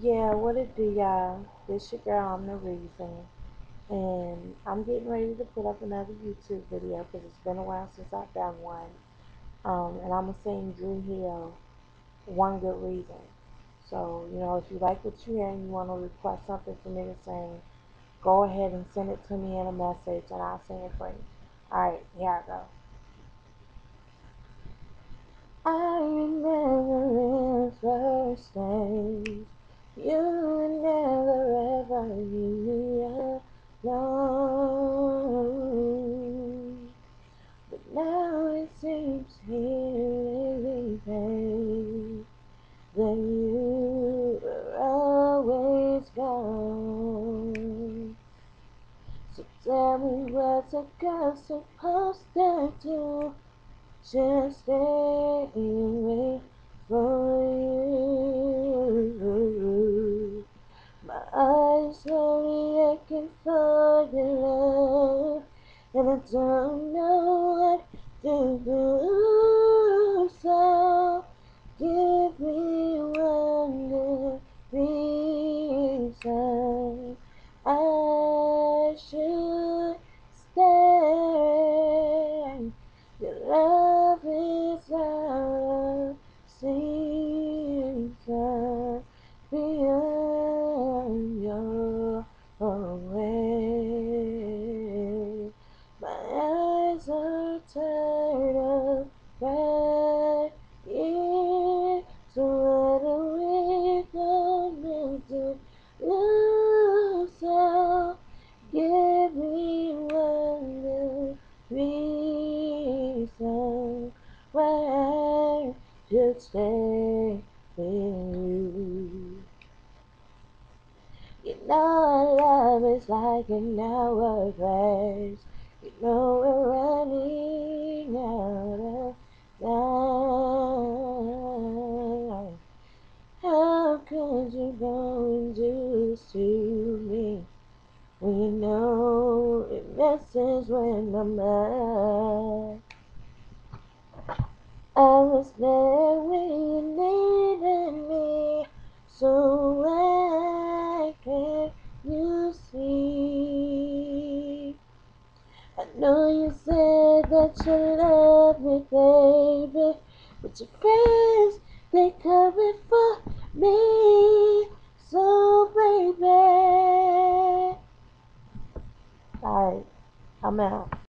Yeah, what it do, y'all? This your girl, I'm the reason. And I'm getting ready to put up another YouTube video because it's been a while since I've done one. And I'm going to sing Dru Hill, One Good Reason. So, if you like what you hear and you want to request something for me to sing, go ahead and send it to me in a message and I'll sing it for you. Alright, here I go. I remember in first days, you never ever leave me alone. But now it seems here lately that you were always gone. So tell me what's a girl supposed to do? Just stay away for you. My eyes slowly aching for your love, and I don't know what to do. So give me one good reason I should stay. Your love is a season beyond your way. My eyes are tired of crying, so what are we gonna do? So give me one good reason why I should stay with you. You know our love is like an hourglass. You know we're running out of time. How could you go and do this to me? We know it messes with my mind. I was there when you needed me, so why can't you see? I know you said that you love me, baby, but your friends, they coming for me, so baby. Alright, I'm out.